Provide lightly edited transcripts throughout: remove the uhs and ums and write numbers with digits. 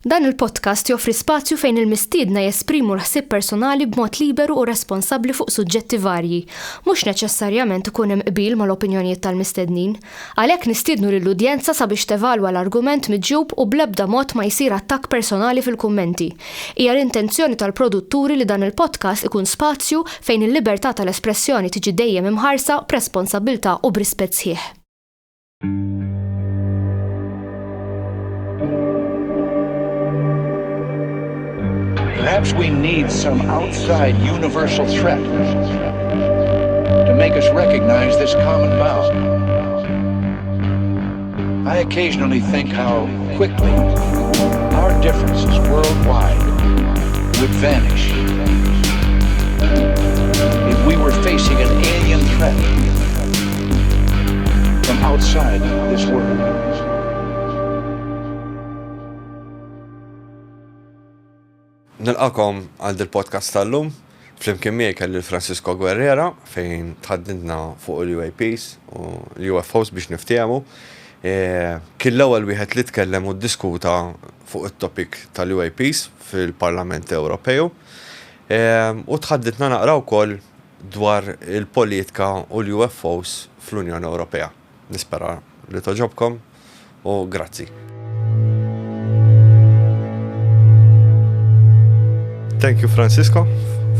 Dan il-podcast joffri spazju fejn il-mistiedna jesprimu l-ħsieb personali b'mod liberu u responsabbli fuq suġġetti varji, mhux neċessarjament ikun hemm qbil mal-opinjonijiet tal-mistednin. Għalhekk nistiednu lill-udjenza sabiex tevalwa l-argument miġjub u bl-ebda mod ma jsir attakk personali fil-kummenti. Hija l-intenzjoni tal-produtturi li dan il-podcast ikun spazju fejn il-libertà tal-espressjoni tiġi dejjem imħarsa b'responsabbiltà u b'rispett sħiħ. Perhaps we need some outside universal threat to make us recognize this common bound. I occasionally think how quickly our differences worldwide would vanish if we were facing an alien threat from outside this world. Nilqakom għal il-podcast tal-lum, flimkien miegħi kelli Francisco Guerreiro fejn tħaddidna fuq il-UAPs u l-UFOs biex niftehmu. Kien l-ewwel wieħed li tkellem u ddiskuta fuq it-topic tal-UAPs fil-Parlament Ewropew. U tħaddidna naqra wkoll dwar il-politika u l-UFOs fl-Unjoni Ewropea. Nispera li toġobkom u grazzi. Thank you, Francisco,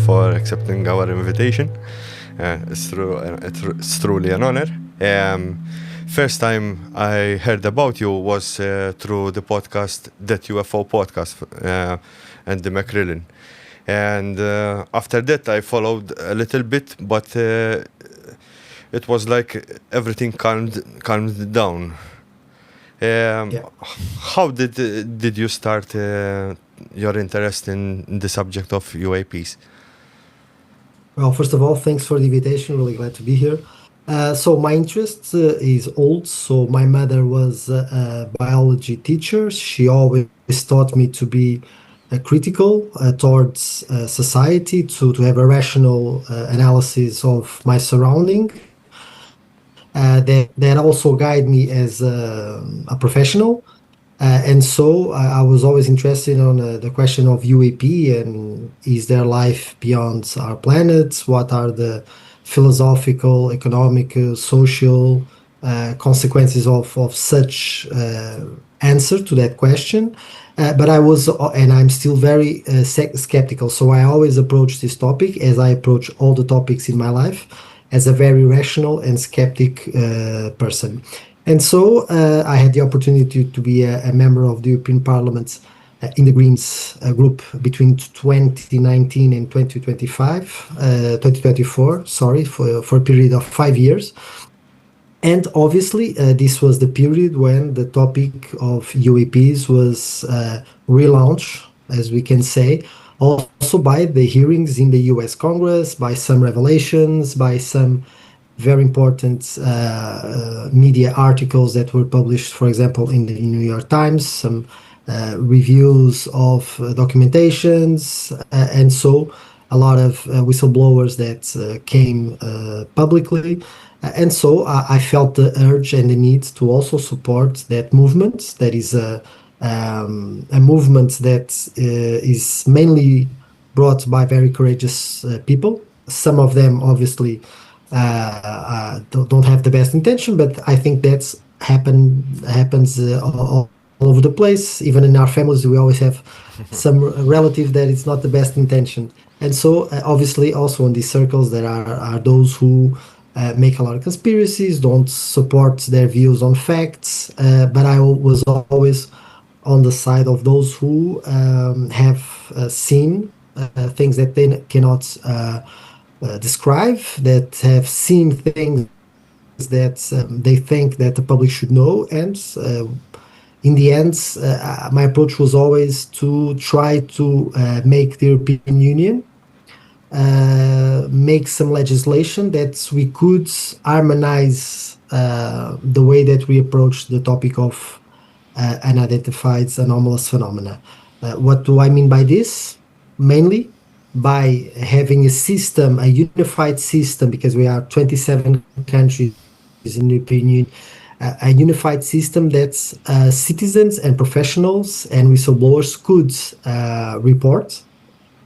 for accepting our invitation. It's truly an honor. First time I heard about you was through the podcast, That UFO podcast, and the Macrillan. And after that I followed a little bit, but it was like everything calmed down. How did you start your interest in the subject of UAPs? Well, first of all, thanks for the invitation. Really glad to be here. So my interest is old. So my mother was a biology teacher. She always taught me to be critical towards society, to have a rational analysis of my surrounding. That also guide me as a professional. And so I was always interested on the question of UAP and is there life beyond our planet? What are the philosophical, economic, social consequences of such answer to that question? But I was, and I'm still very skeptical. So I always approach this topic, as I approach all the topics in my life, as a very rational and skeptic person. And so I had the opportunity to be a member of the European Parliament in the Greens group between 2019 and 2024, for a period of 5 years. And obviously this was the period when the topic of UAPs was relaunched, as we can say, also by the hearings in the US Congress, by some revelations, by some very important media articles that were published, for example, in the New York Times, some reviews of documentations, and so a lot of whistleblowers that came publicly. And so I felt the urge and the need to also support that movement. That is a movement that is mainly brought by very courageous people. Some of them, obviously, don't have the best intention, but I think that's happens all over the place. Even in our families, we always have some relative that it's not the best intention. And so obviously also in these circles there are those who make a lot of conspiracies, don't support their views on facts, but I was always on the side of those who have seen things that they cannot describe, that have seen things that they think that the public should know. And in the end, my approach was always to try to make the European Union make some legislation that we could harmonize the way that we approach the topic of unidentified anomalous phenomena. What do I mean by this? Mainly by having a system, a unified system, because we are 27 countries in the European Union, a unified system that citizens and professionals and whistleblowers could report,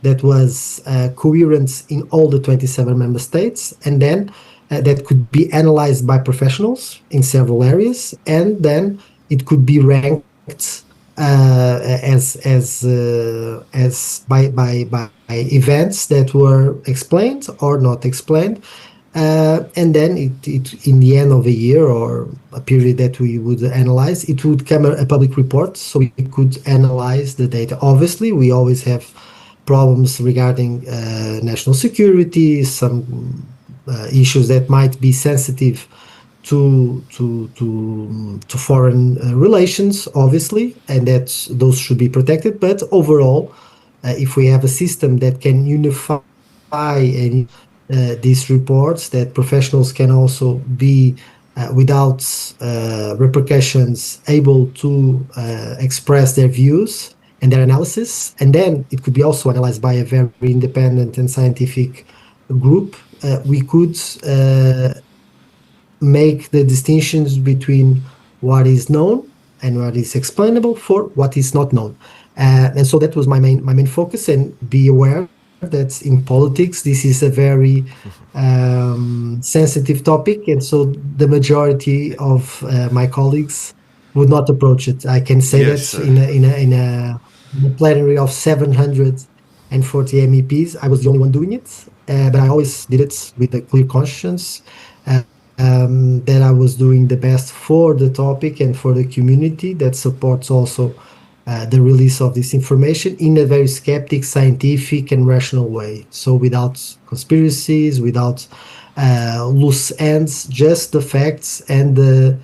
that was coherent in all the 27 member states, and then that could be analyzed by professionals in several areas, and then it could be ranked as by events that were explained or not explained. And then it in the end of a year or a period that we would analyze, it would come a public report, so we could analyze the data. Obviously, we always have problems regarding national security, some issues that might be sensitive to foreign relations, obviously, and that those should be protected. But overall, if we have a system that can unify and these reports, that professionals can also be without repercussions able to express their views and their analysis, and then it could be also analyzed by a very independent and scientific group, we could make the distinctions between what is known and what is explainable for what is not known. And so that was my main focus. And be aware that in politics this is a very sensitive topic, and so the majority of my colleagues would not approach it. I can say that in a plenary of 740 MEPs, I was the only one doing it, but I always did it with a clear conscience, that I was doing the best for the topic and for the community that supports also the release of this information in a very skeptic, scientific, and rational way. So without conspiracies, without loose ends, just the facts and the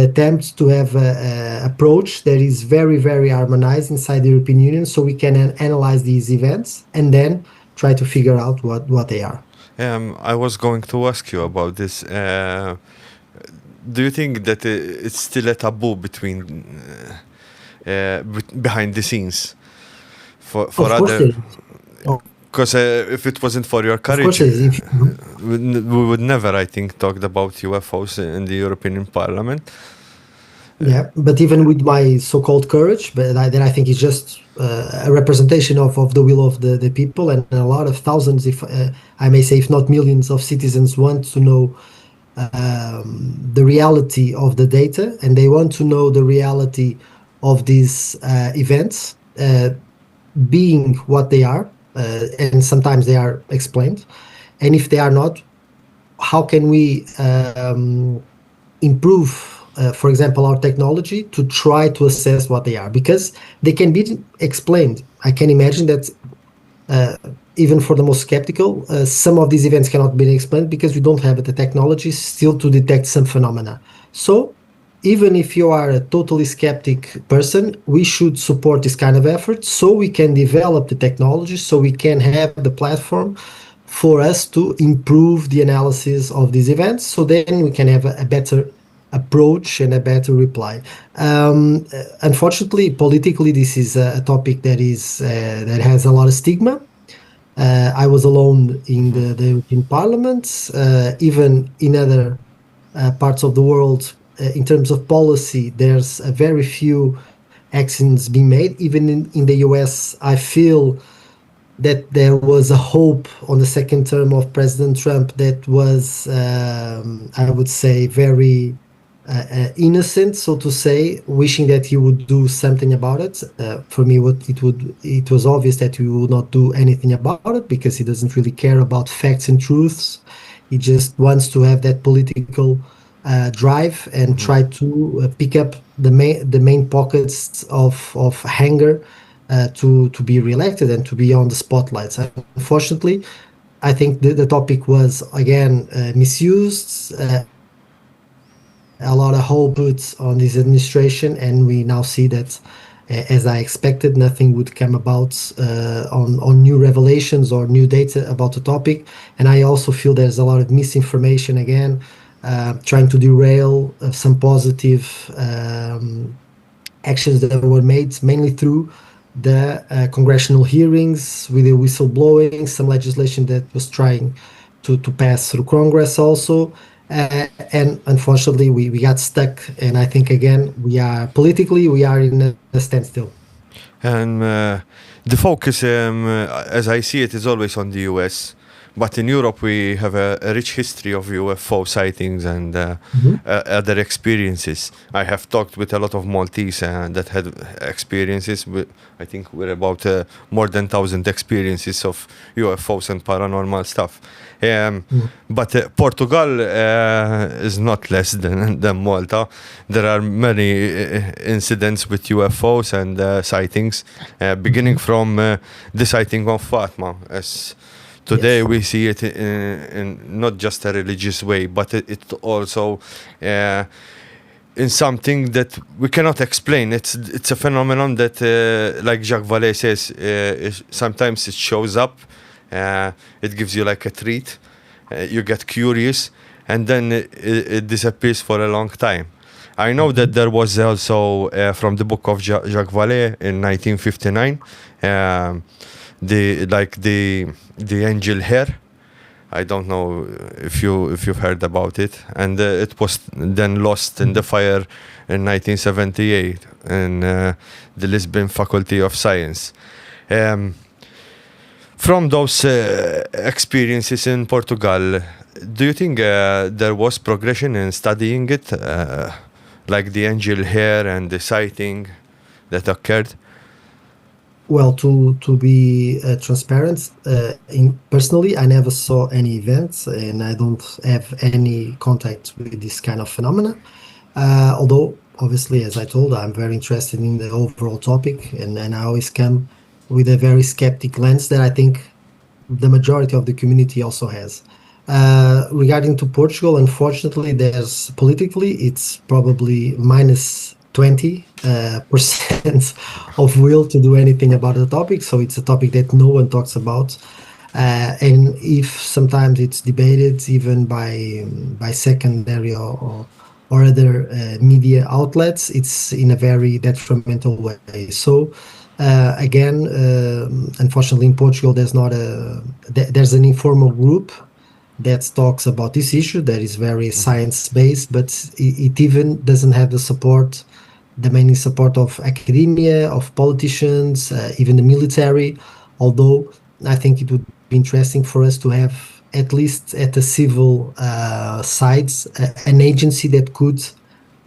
attempt to have an approach that is very, very harmonized inside the European Union, so we can analyze these events and then try to figure out what they are. I was going to ask you about this. Do you think that it's still a taboo between behind the scenes for other? Because if it wasn't for your courage, we would never, I think, talked about UFOs in the European Parliament. Yeah, but even with my so-called courage, but then I think it's just a representation of the will of the people, and a lot of thousands, if I may say, if not millions of citizens want to know the reality of the data, and they want to know the reality of these events being what they are, and sometimes they are explained, and if they are not, how can we improve, for example, our technology to try to assess what they are, because they can be explained. I can imagine that even for the most skeptical, some of these events cannot be explained because we don't have the technology still to detect some phenomena. So even if you are a totally skeptic person, we should support this kind of effort so we can develop the technology, so we can have the platform for us to improve the analysis of these events, so then we can have a better approach and a better reply. Unfortunately, politically, this is a topic that has a lot of stigma. I was alone in the European Parliament, even in other parts of the world. In terms of policy, there's a very few actions being made. Even in the US, I feel that there was a hope on the second term of President Trump that was, I would say, very innocent, so to say, wishing that he would do something about it. For me, it was obvious that he would not do anything about it because he doesn't really care about facts and truths. He just wants to have that political drive and try to pick up the main pockets of anger to be reelected and to be on the spotlights. Unfortunately, I think the topic was again misused. A lot of hope put on this administration, and we now see that, as I expected, nothing would come about on new revelations or new data about the topic. And I also feel there's a lot of misinformation again, trying to derail some positive actions that were made, mainly through the congressional hearings with the whistleblowing, some legislation that was trying to pass through Congress also. And unfortunately, we got stuck. And I think, again, we are in a standstill. And the focus, as I see it, is always on the US. But in Europe, we have a rich history of UFO sightings and other experiences. I have talked with a lot of Maltese that had experiences. I think we're about more than 1,000 experiences of UFOs and paranormal stuff. But Portugal is not less than Malta. There are many incidents with UFOs and sightings, beginning from the sighting of Fatma. As today we see it in not just a religious way, but it also in something that we cannot explain. It's a phenomenon that, like Jacques Vallée says, sometimes it shows up. It gives you like a treat. You get curious, and then it disappears for a long time. I know that there was also from the book of Jacques Vallée in 1959, the angel hair. I don't know if you've heard about it, and it was then lost in the fire in 1978 in the Lisbon Faculty of Science. From those experiences in Portugal, do you think there was progression in studying it, like the angel hair and the sighting that occurred? Well, to be transparent, personally, I never saw any events, and I don't have any contact with this kind of phenomena. Although, obviously, as I told, I'm very interested in the overall topic, and I always come with a very skeptic lens that I think the majority of the community also has. Regarding to Portugal, unfortunately, there's politically, it's probably minus 20% of will to do anything about the topic. So it's a topic that no one talks about. And if sometimes it's debated even by secondary or other media outlets, it's in a very detrimental way. So again, unfortunately, in Portugal, there's an informal group that talks about this issue that is very science-based, but it even doesn't have the main support of academia, of politicians, even the military. Although I think it would be interesting for us to have, at least at the civil sides, an agency that could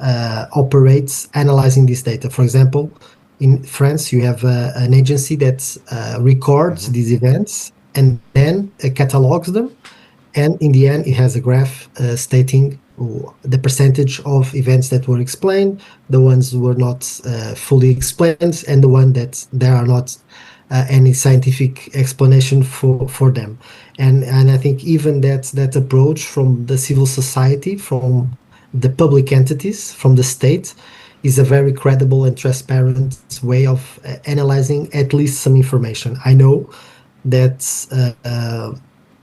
operate analyzing this data. For example, in France, you have an agency that records these events and then catalogs them. And in the end, it has a graph stating the percentage of events that were explained, the ones who were not fully explained, and the one that there are not any scientific explanation for them. And I think even that approach from the civil society, from the public entities, from the state, is a very credible and transparent way of analyzing at least some information. I know that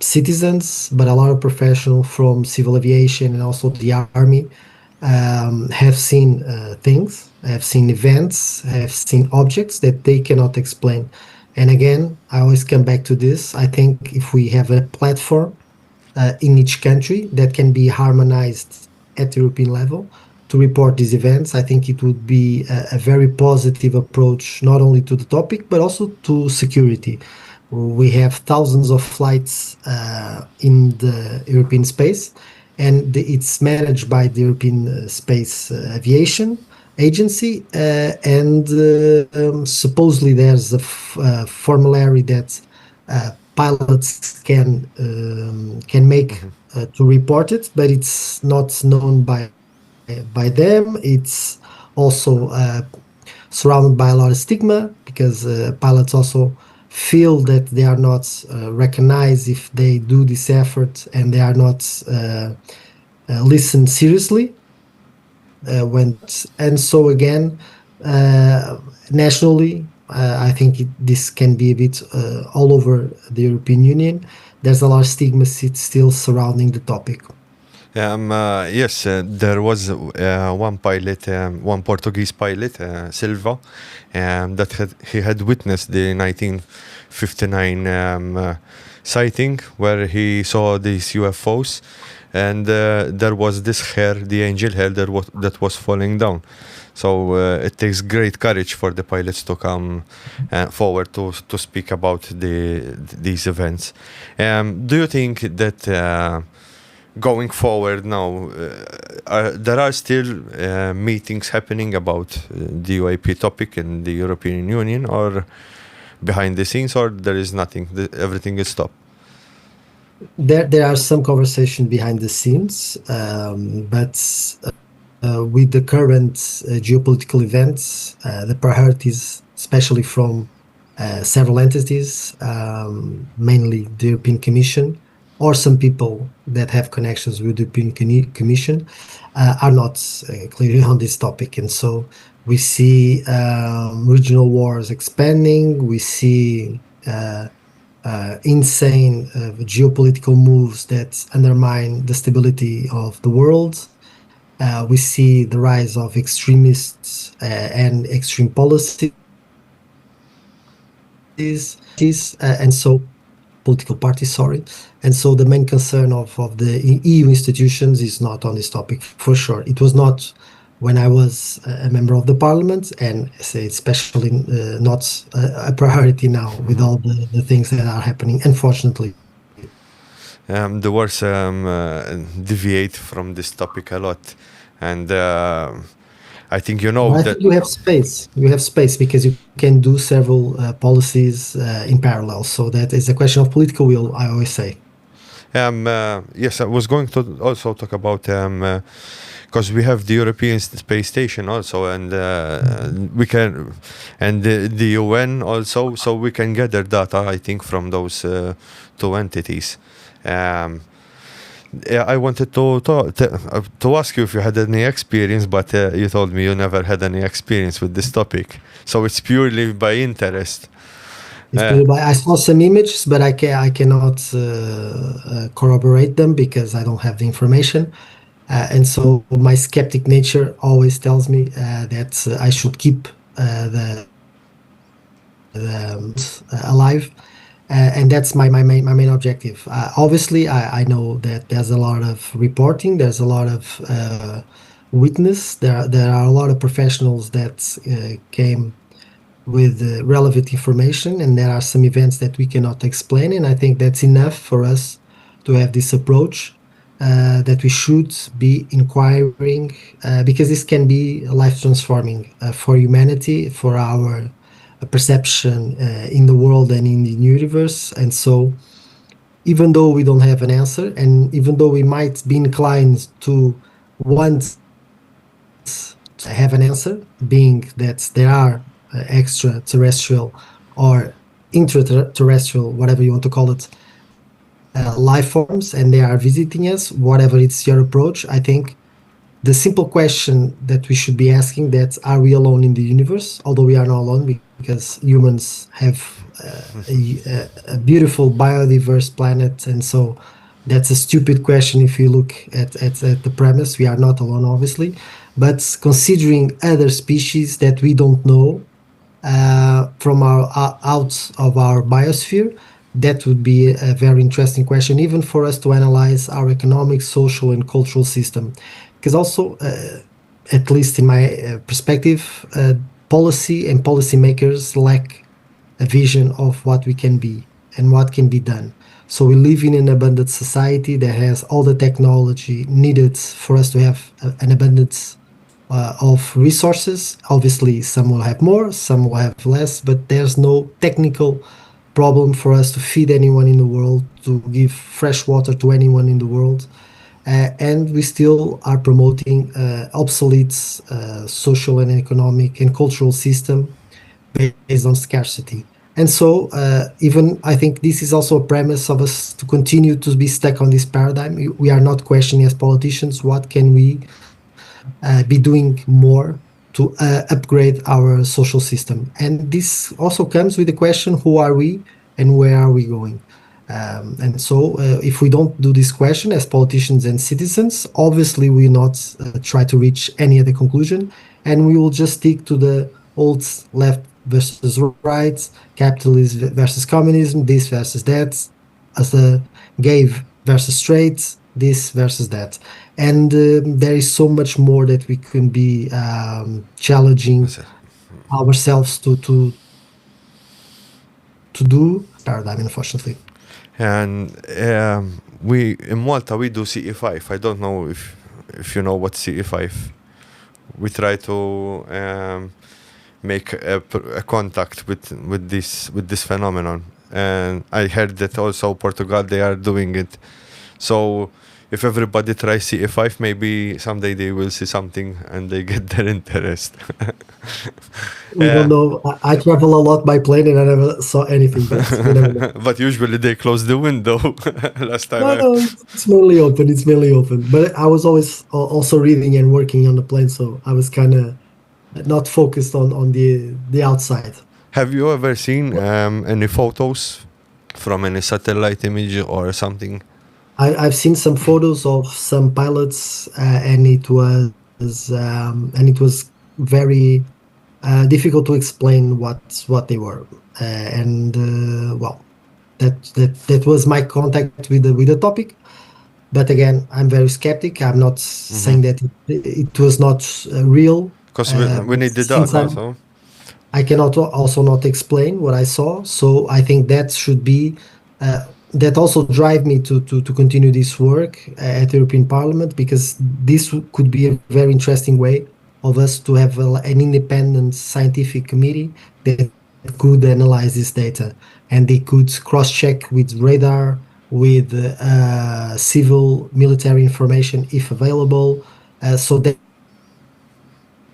citizens, but a lot of professionals from civil aviation and also the army have seen things, have seen events, have seen objects that they cannot explain. And again, I always come back to this. I think if we have a platform in each country that can be harmonized at the European level to report these events, I think it would be a very positive approach, not only to the topic, but also to security. We have thousands of flights in the European space, and it's managed by the European Space Aviation Agency, and supposedly there's a formulary that pilots can make to report it, but it's not known by them. It's also surrounded by a lot of stigma, because pilots also feel that they are not recognized if they do this effort, and they are not listened seriously. And so again, nationally, I think this can be a bit all over the European Union. There's a lot of stigma still surrounding the topic. Yes, there was one pilot, one Portuguese pilot, Silva, that he had witnessed the 1959 sighting where he saw these UFOs. and there was this hair, the angel hair that was falling down. So it takes great courage for the pilots to come forward to speak about these events. Do you think that going forward now, there are still meetings happening about the UAP topic in the European Union, or behind the scenes, or there is nothing, everything is stopped? There are some conversation behind the scenes, but with the current geopolitical events, the priorities, especially from several entities, mainly the European Commission, or some people that have connections with the European Commission, are not clearly on this topic. And so we see regional wars expanding, we see insane geopolitical moves that undermine the stability of the world. We see the rise of extremists and extreme policies, and so political parties, sorry. And so the main concern of the EU institutions is not on this topic, for sure. It was not when I was a member of the Parliament, and especially not a priority now with all the things that are happening, unfortunately. The wars deviate from this topic a lot, and I think you know I that think you have space. You have space because you can do several policies in parallel. So that is a question of political will, I always say. Yes, I was going to also talk about because we have the European Space Station also, and we can, and the UN also, so we can gather data, I think, from those two entities. I wanted to ask you if you had any experience, but you told me you never had any experience with this topic. So it's purely by interest. I saw some images, but I cannot corroborate them because I don't have the information. And so my skeptic nature always tells me that I should keep the alive. And that's my main objective. Obviously, I know that there's a lot of reporting, there's a lot of witness, there are a lot of professionals that came with relevant information, and there are some events that we cannot explain, and I think that's enough for us to have this approach, that we should be inquiring, because this can be life-transforming for humanity, for our perception in the world and in the universe. And so even though we don't have an answer, and even though we might be inclined to want to have an answer, being that there are extraterrestrial or intraterrestrial, whatever you want to call it, life forms, and they are visiting us, whatever it's your approach, I think the simple question that we should be asking, that are we alone in the universe? Although we are not alone, because humans have a beautiful biodiverse planet, and so that's a stupid question if you look at the premise. We are not alone, obviously, but considering other species that we don't know from out of our biosphere, that would be a very interesting question, even for us to analyze our economic, social, and cultural system. Because also, at least in my perspective, policy and policymakers lack a vision of what we can be and what can be done. So we live in an abundant society that has all the technology needed for us to have an abundance of resources. Obviously, some will have more, some will have less, but there's no technical problem for us to feed anyone in the world, to give fresh water to anyone in the world. And we still are promoting obsolete social and economic and cultural system based on scarcity. And so even I think this is also a premise of us to continue to be stuck on this paradigm. We are not questioning as politicians, what can we be doing more to upgrade our social system. And this also comes with the question, who are we and where are we going? And so if we don't do this question as politicians and citizens, obviously we will not try to reach any other conclusion, and we will just stick to the old left versus right, capitalism versus communism, this versus that, as a gay versus straight, this versus that. And there is so much more that we can be challenging ourselves to do paradigm, unfortunately. And we in Malta we do CE5. I don't know if you know what CE5. We try to make a contact with this phenomenon, and I heard that also Portugal they are doing it. So if everybody tries CE5, maybe someday they will see something and they get their interest. We don't know. I travel a lot by plane and I never saw anything, but we never know. But usually they close the window. Last time. No, it's mainly open. It's mainly open. But I was always also reading and working on the plane, so I was kind of not focused on the outside. Have you ever seen any photos from any satellite image or something? I've seen some photos of some pilots, and it was very difficult to explain what they were, well, that was my contact with the topic. But again, I'm very skeptic. I'm not saying that it was not real. Because we need the data also. I cannot also not explain what I saw. So I think that should be that also drive me to continue this work at the European Parliament, because this could be a very interesting way of us to have an independent scientific committee that could analyze this data, and they could cross-check with radar, with civil military information if available, so that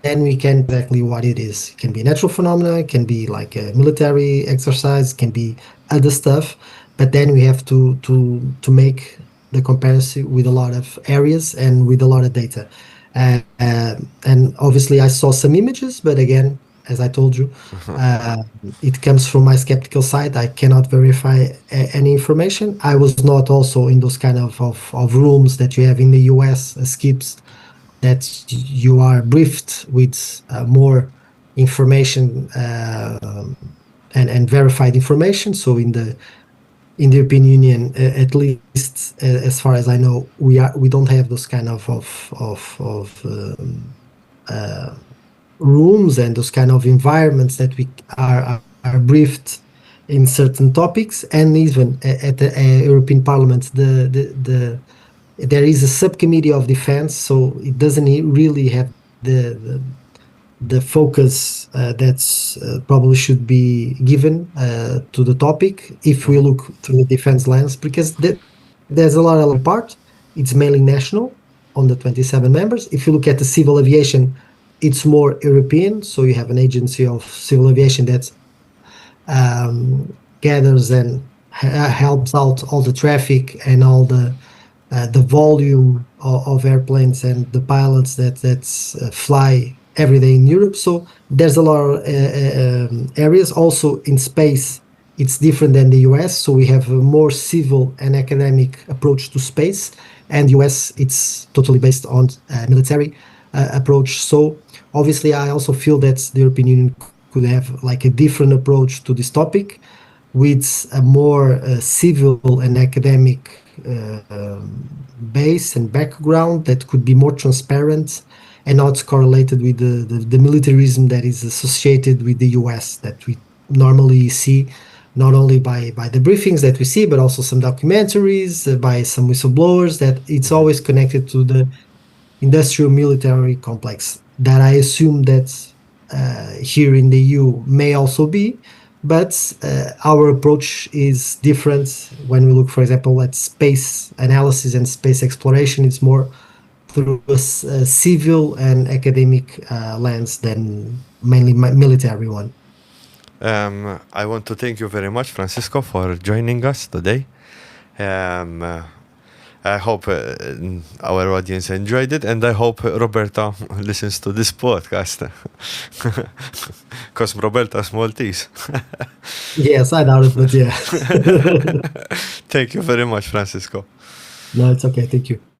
then we can exactly what it is. It can be a natural phenomena, it can be like a military exercise, it can be other stuff, but then we have to make the comparison with a lot of areas and with a lot of data. And obviously I saw some images, but again, as I told you, it comes from my skeptical side. I cannot verify any information. I was not also in those kind of rooms that you have in the US, skips, that you are briefed with more information and verified information. So in the European Union, at least as far as I know, we don't have those kind of rooms and those kind of environments that we are briefed in certain topics. And even at the European Parliament, there is a subcommittee of defense, so it doesn't really have the focus that's probably should be given to the topic if we look through the defense lens, because there's a lot of part. It's mainly national on the 27 members. If you look at the civil aviation, it's more European, so you have an agency of civil aviation that gathers and helps out all the traffic and all the volume of airplanes and the pilots that fly every day in Europe. So there's a lot of areas. Also in space, it's different than the US. So we have a more civil and academic approach to space, and US, it's totally based on military approach. So obviously I also feel that the European Union could have like a different approach to this topic with a more civil and academic base and background that could be more transparent and not correlated with the militarism that is associated with the US that we normally see, not only by the briefings that we see, but also some documentaries, by some whistleblowers, that it's always connected to the industrial military complex that I assume that here in the EU may also be. But our approach is different when we look, for example, at space analysis and space exploration. It's more through a civil and academic lens than mainly military one. I want to thank you very much, Francisco, for joining us today. I hope our audience enjoyed it, and I hope Roberta listens to this podcast. Because Roberta's Maltese. Yes, I doubt it, but yeah. Thank you very much, Francisco. No, it's okay. Thank you.